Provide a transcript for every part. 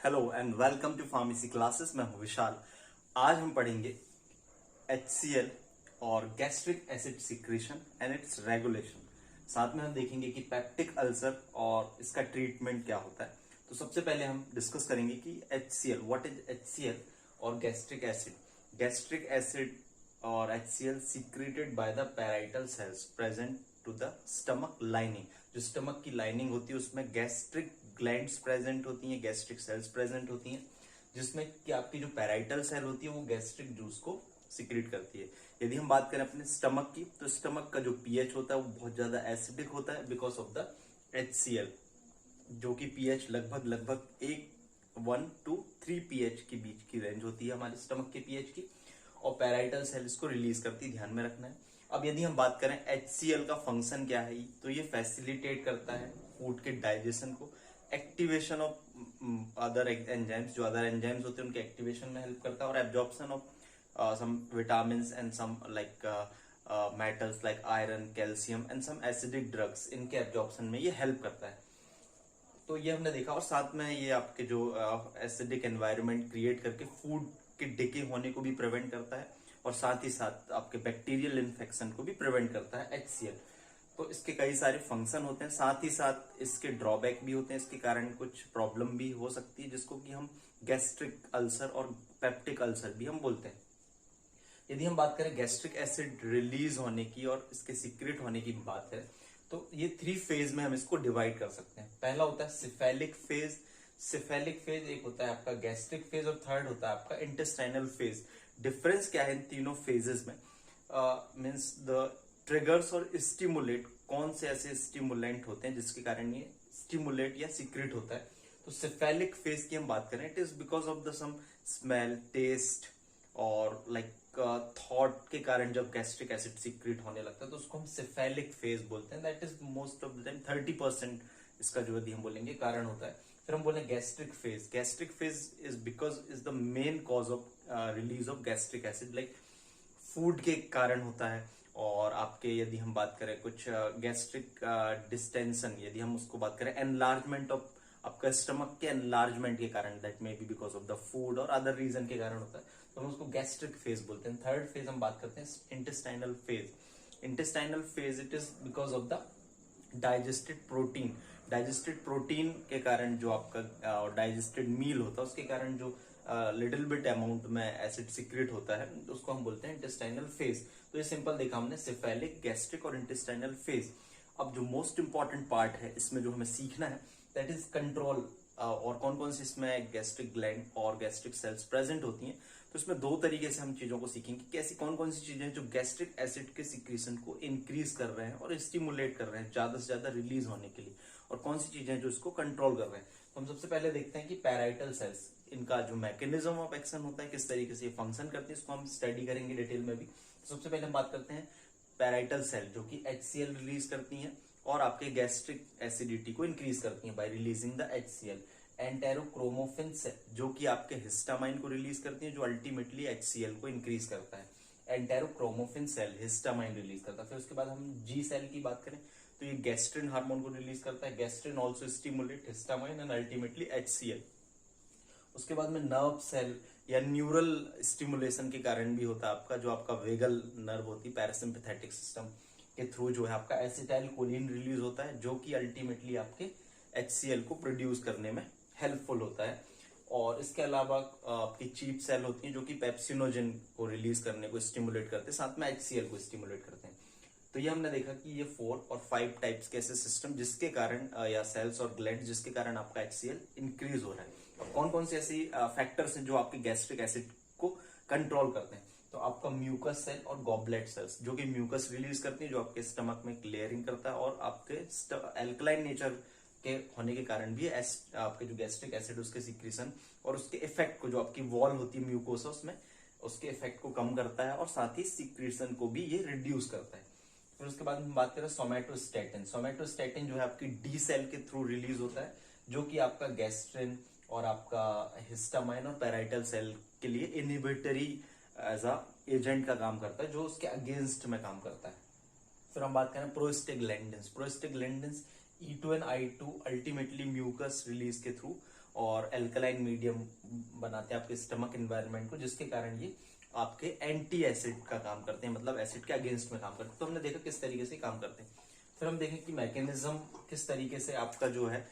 Hello and welcome to pharmacy classes. मैं हूं विशाल। आज हम पढ़ेंगे HCl और gastric acid secretion and its regulation. साथ में हम देखेंगे कि पेप्टिक अल्सर और इसका ट्रीटमेंट क्या होता है। तो सबसे पहले हम डिस्कस करेंगे कि HCl, व्हाट इज HCl और गैस्ट्रिक एसिड। गैस्ट्रिक एसिड और HCl secreted by the parietal cells present to the stomach lining. जो स्टमक की लाइनिंग होती है उसमें गैस्ट्रिक ग्लैंड्स प्रेजेंट होती हैं, गैस्ट्रिक सेल्स प्रेजेंट होती हैं, जिसमें कि आपकी जो पैराइटल सेल होती है वो गैस्ट्रिक जूस को सिक्रेट करती है। यदि हम बात करें अपने स्टमक की, तो स्टमक का जो पीएच होता है वो बहुत ज्यादा एसिडिक होता है बिकॉज ऑफ द HCl, जो कि पीएच लगभग 1 to 3 पीएच के बीच की रेंज होती है हमारे स्टमक के पीएच की, और पैराइटल सेल इसको रिलीज करती है, ध्यान में रखना है। अब यदि हम बात करें HCl का फंक्शन क्या है, तो ये फैसिलिटेट करता है फूड के डाइजेशन को, एक्टिवेशन ऑफ अदर एंजाइम्स, जो अदर एंजाइम्स होते हैं उनके एक्टिवेशन में हेल्प करता है, और absorption of some vitamin and some like metals like iron, calcium and some acidic drugs, इनके एब्जॉर्प्शन में ये हेल्प करता है। तो ये हमने देखा, और साथ में ये आपके जो एसिडिक एनवायरनमेंट क्रिएट करके फूड के डिके होने को भी प्रिवेंट करता है, और साथ ही साथ आपके बैक्टीरियल इन्फेक्शन को भी प्रिवेंट करता है HCl। तो इसके कई सारे फंक्शन होते हैं, साथ ही साथ इसके ड्रॉबैक भी होते हैं, इसके कारण कुछ प्रॉब्लम भी हो सकती है, जिसको कि हम गैस्ट्रिक अल्सर और पेप्टिक अल्सर भी हम बोलते हैं। यदि हम बात करें गैस्ट्रिक एसिड रिलीज होने की और इसके सीक्रेट होने की बात है, तो ये 3 फेज में हम इसको डिवाइड कर सकते हैं। पहला होता है सिफेलिक फेज। सिफेलिक फेज एक होता है आपका गैस्ट्रिक फेज, और थर्ड होता है आपका इंटेस्टाइनल फेज। डिफरेंस क्या है इन तीनों फेजेस में? मीन्स द ट्रिगर्स और स्टिमुलेट, कौन से ऐसे स्टिमुलेंट होते हैं जिसके कारण ये स्टिमुलेट या सीक्रेट होता है। तो सिफेलिक फेज की हम बात करें, it is because of the some smell, taste और लाइक थॉट के कारण जब गैस्ट्रिक एसिड सीक्रेट होने लगता है तो उसको हम सिफेलिक फेज बोलते हैं। That is most of the time 30% इसका जो यदि हम बोलेंगे कारण होता है। फिर हम बोले gastric phase. Gastric phase is because is the main cause of release of gastric acid, like food के कारण होता है। और आपके यदि हम बात करें कुछ गैस्ट्रिक डिस्टेंशन, यदि हम उसको बात करें एनलार्जमेंट ऑफ आपका स्टमक के एनलार्जमेंट के कारण, that may be because of the food और अदर रीजन के कारण होता है, तो हम उसको गैस्ट्रिक फेज बोलते हैं। थर्ड फेज हम बात करते हैं intestinal phase. Intestinal phase it is because of the digested protein. Digested protein के कारण जो आपका डाइजेस्टेड मील होता है उसके कारण जो लिटिल बिट अमाउंट में एसिड सिक्रेट होता है, उसको हम बोलते हैं इंटेस्टाइनल फेज। तो ये सिंपल देखा हमने, सिफेलिक, गैस्ट्रिक और इंटेस्टाइनल फेज। अब जो मोस्ट इंपॉर्टेंट पार्ट है इसमें जो हमें सीखना है, दैट इज कंट्रोल। और कौन कौन सी इसमें गैस्ट्रिक ग्लैंड और गैस्ट्रिक सेल्स प्रेजेंट होती हैं। तो इसमें 2 तरीके से हम चीजों को सीखेंगे, कैसी कौन कौन सी चीजें जो गैस्ट्रिक एसिड के सिक्रीशन को इंक्रीज कर रहे हैं और स्टिमुलेट कर रहे हैं ज्यादा से ज्यादा रिलीज होने के लिए, और कौन सी चीजें जो इसको कंट्रोल कर रहे हैं। तो हम सबसे पहले देखते हैं कि पैराइटल सेल्स, इनका जो मैकेनिज्म ऑफ एक्शन होता है, किस तरीके से ये फंक्शन करती है, इसको हम स्टडी करेंगे डिटेल में भी। तो सबसे पहले हम बात करते हैं पैराइटल सेल, जो कि HCl रिलीज करती हैं और आपके गैस्ट्रिक एसिडिटी को इंक्रीज करती हैं by releasing the HCl। Enterochromaffin cell, जो कि आपके हिस्टामाइन को रिलीज करती है, जो अल्टीमेटली HCl को इंक्रीज करता है। एंटेरोक्रोमोफिन सेल हिस्टामाइन रिलीज करता है। फिर उसके बाद हम G सेल की बात करें तो ये गैस्ट्रिन हार्मोन को रिलीज करता है। Gastrin also stimulate histamine and ultimately HCl। उसके बाद में नर्व सेल या न्यूरल स्टिमुलेशन के कारण भी होता है आपका, जो आपका वेगल नर्व होती है, पैरासिम्पैथेटिक सिस्टम के थ्रू जो है आपका एसिटाइल कोलिन रिलीज होता है, जो कि अल्टीमेटली आपके HCl को प्रोड्यूस करने में हेल्पफुल होता है। और इसके अलावा आपकी चीप सेल होती है जो कि पेप्सिनोजेन को रिलीज करने को स्टिमुलेट करते हैं, साथ में HCl को स्टिमुलेट करते हैं। तो ये हमने देखा कि ये 4 और 5 टाइप्स के ऐसे सिस्टम जिसके कारण या सेल्स और ग्लैंड जिसके कारण आपका HCl इंक्रीज हो रहा है। अब कौन कौन सी ऐसी फैक्टर्स हैं जो आपके गैस्ट्रिक एसिड को कंट्रोल करते हैं? तो आपका म्यूकस सेल और गॉबलेट सेल्स, जो कि म्यूकस रिलीज करती है, जो आपके स्टमक में क्लियरिंग करता है, और आपके एल्कलाइन नेचर के होने के कारण भी आपके जो गैस्ट्रिक एसिड उसके सिक्रीशन और उसके इफेक्ट को, जो आपकी वॉल होती है म्यूकोसा उसमें, उसके इफेक्ट को कम करता है, और साथ ही सिक्रीशन को भी ये रिड्यूस करता है। फिर उसके बाद हम बात करें सोमेटोस्टेटिन। सोमेटोस्टेटिन जो है आपकी डी सेल के थ्रू रिलीज होता है, जो कि आपका गैस्ट्रिन और आपका हिस्टामाइन और पैराइटल सेल के लिए इनहिबिटरी एज अ एजेंट का काम करता है, जो उसके अगेंस्ट में काम करता है। फिर हम बात करें prostaglandins. Prostaglandins E2 and I2 ultimately mucus release के थ्रू और एल्कलाइन मीडियम बनाते हैं आपके स्टमक एनवायरनमेंट को, जिसके कारण ये आपके एंटी एसिड का काम करते हैं, मतलब एसिड के अगेंस्ट में काम करते हैं। तो हमने देखा किस तरीके से काम करते हैं। फिर हम देखें कि मैकेनिज्म किस तरीके से आपका जो है,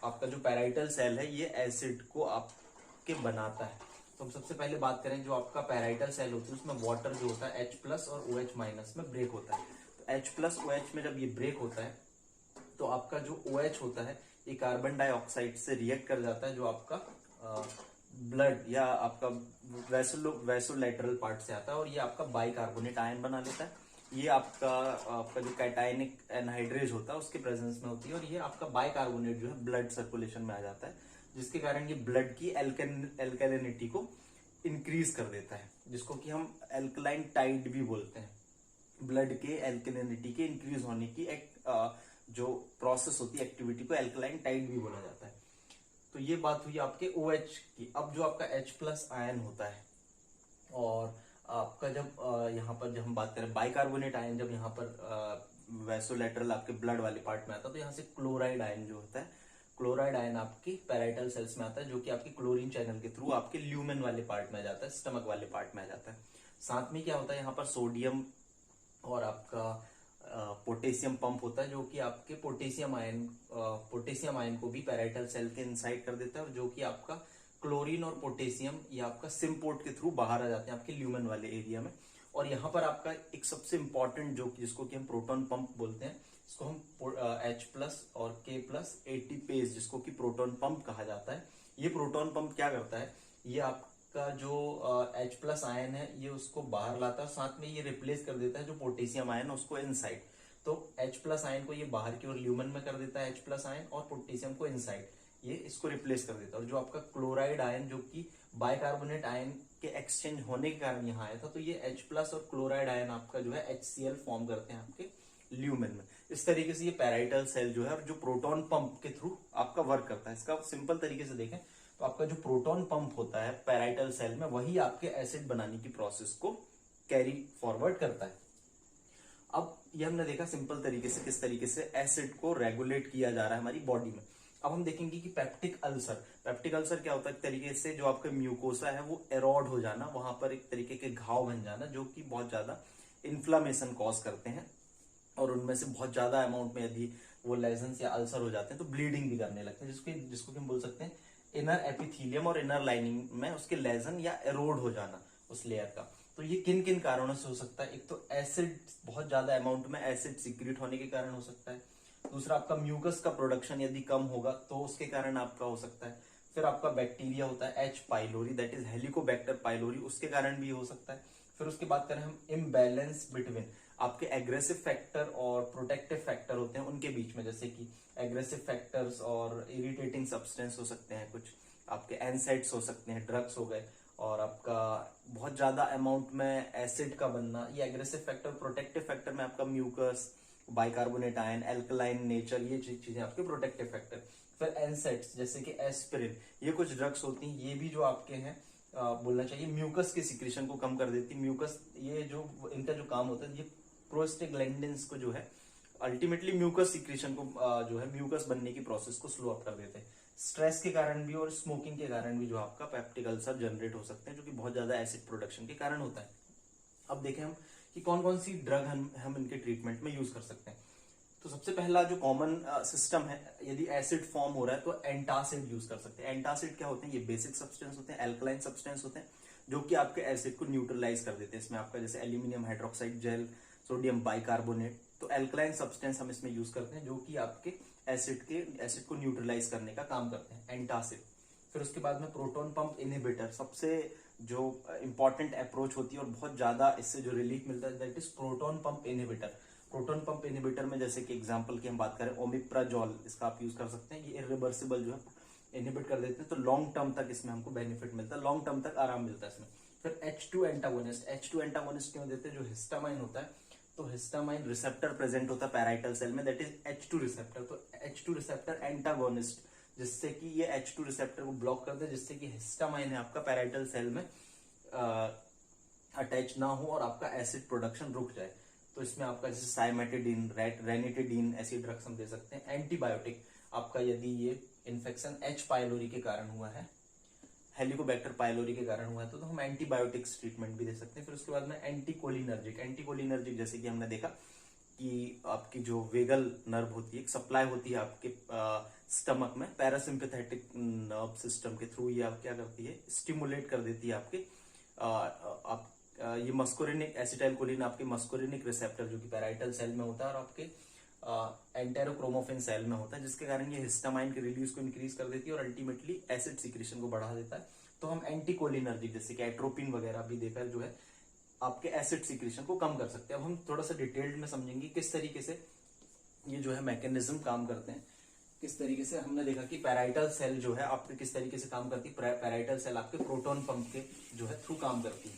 आपका जो पैराइटल सेल है ये एसिड को आपके बनाता है। तो हम सबसे पहले बात करें, जो आपका पैराइटल सेल होता है उसमें वाटर जो होता है H+ और OH- में ब्रेक होता है। तो H+ OH में जब ये ब्रेक होता है तो आपका जो OH होता है ये कार्बन डाइऑक्साइड से रिएक्ट कर जाता है, जो आपका ब्लड या आपका वैसोलैटरल पार्ट से आता है, और ये आपका बाइकार्बोनेट आयन बना लेता है। ये आपका जो कैटायनिक एनहाइड्रेज होता है उसके प्रेजेंस में होती है, और ये आपका बाइकार्बोनेट जो है ब्लड सर्कुलेशन में आ जाता है, जिसके कारण ये ब्लड की एल्कलिनिटी को इंक्रीज कर देता है, जिसको कि हम एल्कलाइन टाइड भी बोलते हैं। ब्लड के एल्कलिनिटी के इंक्रीज होने की एक जो प्रोसेस होती है, एक्टिविटी को एल्कलाइन टाइड भी बोला जाता है। तो ये बात हुई आपके OH की। अब जो आपका H+ आयन होता है, और आपका जब यहाँ पर जब हम बात करें बाइकार्बोनेट आयन, जब यहाँ पर वैसोलैटरल आपके ब्लड वाले पार्ट में आता है, तो यहाँ से क्लोराइड आयन जो होता है, क्लोराइड आयन आपकी पैराइटल सेल्स में आता है, जो कि आपकी क्लोरीन चैनल के थ्रू आपके ल्यूमेन वाले पार्ट में आ जाता है, स्टमक वाले पार्ट में आ जाता है। साथ में क्या होता है, यहाँ पर सोडियम और आपका पोटेशियम पंप होता है, जो कि आपके पोटेशियम आयन को भी पैराइटल सेल के इनसाइड कर देता है, और जो कि आपका क्लोरीन और पोटेशियम ये आपका सिम्पोर्ट के थ्रू बाहर आ जाते हैं आपके ल्यूमेन वाले एरिया में। और यहाँ पर आपका एक सबसे इंपॉर्टेंट जिसको कि हम प्रोटॉन पंप बोलते हैं, इसको हम H+ और K+ ATPase जिसको कि प्रोटॉन पंप कहा जाता है। ये प्रोटॉन पंप क्या करता है, ये आपका जो H+ आयन है ये उसको बाहर लाता है, साथ में ये रिप्लेस कर देता है जो पोटेशियम आयन उसको इनसाइड। तो H+ आयन को ये बाहर की ओर ल्यूमेन में कर देता है H+ आयन, और पोटेशियम को इनसाइड ये इसको रिप्लेस कर देता है। और जो आपका क्लोराइड आयन जो कि बाइकार्बोनेट आयन के एक्सचेंज होने के कारण यहाँ आया था, तो ये H+ और क्लोराइड आयन आपका जो है HCl फॉर्म करते हैं आपके ल्यूमेन में। इस तरीके से ये पैराइटल सेल जो है, और जो प्रोटॉन पंप के थ्रू आपका वर्क करता है। इसका सिंपल तरीके से देखें तो आपका जो प्रोटॉन पंप होता है पैराइटल सेल में, वही आपके एसिड बनाने की प्रोसेस को कैरी फॉरवर्ड करता है। अब ये हमने देखा सिंपल तरीके से किस तरीके से एसिड को रेगुलेट किया जा रहा है हमारी बॉडी में। अब हम देखेंगे कि पेप्टिक अल्सर क्या होता है, एक तरीके से जो आपका म्यूकोसा है वो एरोड हो जाना, वहां पर एक तरीके के घाव बन जाना, जो कि बहुत ज्यादा इन्फ्लामेशन कॉज करते हैं, और उनमें से बहुत ज्यादा अमाउंट में यदि वो लेजन्स या अल्सर हो जाते हैं तो ब्लीडिंग भी करने लगते हैं, जिसको हम बोल सकते हैं इनर एपिथीलियम और इनर लाइनिंग में उसके लेजन या एरोड हो जाना उस लेयर का। तो ये किन किन कारणों से हो सकता है, एक तो एसिड, बहुत ज्यादा अमाउंट में एसिड सीक्रेट होने के कारण हो सकता है। दूसरा आपका म्यूकस का प्रोडक्शन यदि कम होगा तो उसके कारण आपका हो सकता है। फिर आपका बैक्टीरिया होता है H. Pylori, that is Helicobacter pylori, उसके कारण भी हो सकता है। फिर उसके बाद करें हम इम्बैलेंस बिटवीन आपके एग्रेसिव फैक्टर और प्रोटेक्टिव फैक्टर होते हैं उनके बीच में, जैसे कि एग्रेसिव फैक्टर्स और इरिटेटिंग सब्सटेंस हो सकते हैं, कुछ आपके एनसाइड्स हो सकते हैं, ड्रग्स हो गए, और आपका बहुत ज्यादा अमाउंट में एसिड का बनना, ये एग्रेसिव फैक्टर। प्रोटेक्टिव फैक्टर में आपका mucus, bicarbonate ion, alkaline nature, ये चीजें आपके प्रोटेक्टिव फैक्टर। फिर एनसाइड्स जैसे कि एस्पिरिन, ये कुछ ड्रग्स होती हैं, ये भी जो आपके हैं बोलना चाहिए म्यूकस के सिक्रीशन को कम कर देती है। म्यूकस ये जो इनका जो काम होता है, ये प्रोस्टेग्लैंडिन्स को जो है अल्टीमेटली म्यूकस सिक्रीशन को जो है म्यूकस बनने की प्रोसेस को स्लो अप कर देते हैं। स्ट्रेस के कारण भी और स्मोकिंग के कारण भी जो आपका पेप्टिक अल्सर जनरेट हो सकते हैं, जो कि बहुत ज्यादा एसिड प्रोडक्शन के कारण होता है। अब देखें हम कि कौन कौन सी ड्रग हम इनके ट्रीटमेंट में यूज कर सकते हैं। तो सबसे पहला जो कॉमन सिस्टम है, यदि एसिड फॉर्म हो रहा है तो एंटासिड यूज कर सकते हैं। एंटासिड क्या होते हैं, ये बेसिक सब्सटेंस होते हैं, एल्कलाइन सब्सटेंस होते हैं, जो कि आपके एसिड को न्यूट्रलाइज कर देते हैं। इसमें आपका जैसे aluminium hydroxide gel, sodium bicarbonate, तो एल्कलाइन सब्सटेंस हम इसमें यूज करते हैं, जो कि आपके एसिड को न्यूट्रलाइज करने का काम करते हैं, एंटासिड। फिर उसके बाद में प्रोटॉन पंप इनहिबिटर, सबसे जो इंपॉर्टेंट अप्रोच होती है और बहुत ज्यादा इससे जो रिलीफ मिलता है, that is proton pump inhibitor. Proton pump inhibitor में जैसे कि एग्जांपल की हम बात करें ओमिप्राजोल, इसका आप यूज कर सकते हैं। ये इरिवर्सिबल जो है इनहिबिट कर देते हैं, तो लॉन्ग टर्म तक इसमें हमको बेनिफिट मिलता है, लॉन्ग टर्म तक आराम मिलता है इसमें। फिर H2 एंटागोनिस्ट क्यों देते हैं, जो हिस्टामाइन होता है, तो हिस्टामाइन रिसेप्टर प्रेजेंट होता है पैराइटल सेल में, दैट इज H2 रिसेप्टर। तो H2 रिसेप्टर एंटागोनिस्ट, जिससे कि ये H2 रिसेप्टर को ब्लॉक कर दे, जिससे कि हिस्टामाइन है आपका पैराइटल सेल में अटैच ना हो और आपका एसिड प्रोडक्शन रुक जाए। तो इसमें आपका जैसे साइमेटिडीन, रेनिटिडीन, ऐसी ड्रग्स हम दे सकते हैं। एंटीबायोटिक आपका यदि ये इन्फेक्शन एच पाइलोरी के कारण हुआ है, हेलिकोबैक्टर पाइलोरी के कारण हुआ है, तो हम एंटीबायोटिक्स ट्रीटमेंट भी दे सकते हैं। फिर उसके बाद में एंटीकोलिनर्जिक जैसे कि हमने देखा कि आपकी जो वेगल नर्व होती है, सप्लाई होती है आपके स्टमक में, पैरासिम्पैथेटिक नर्व सिस्टम के थ्रू ये आप क्या करती है, स्टिमुलेट कर देती है आपके ये मस्कोरिनिक एसिटाइलकोलिन आपके मस्कोरिनिक रिसेप्टर जो कि पैराइटल सेल में होता है और आपके एंटेरोक्रोमोफिन सेल में होता है, जिसके कारण ये हिस्टामाइन के रिलीज को इंक्रीज कर देती है और अल्टीमेटली एसिड सिक्रेशन को बढ़ा देता है। तो हम एंटीकोलिनर्जिक जैसे कि एट्रोपिन वगैरह भी देकर जो है आपके एसिड सिक्रेशन को कम कर सकते हैं। अब हम थोड़ा सा डिटेल्ड में समझेंगे किस तरीके से ये जो है मैकेनिज्म काम करते हैं। किस तरीके से हमने देखा कि पैराइटल सेल जो है आपके किस तरीके से काम करती है, पैराइटल सेल आपके प्रोटॉन पंप के जो है थ्रू काम करती है।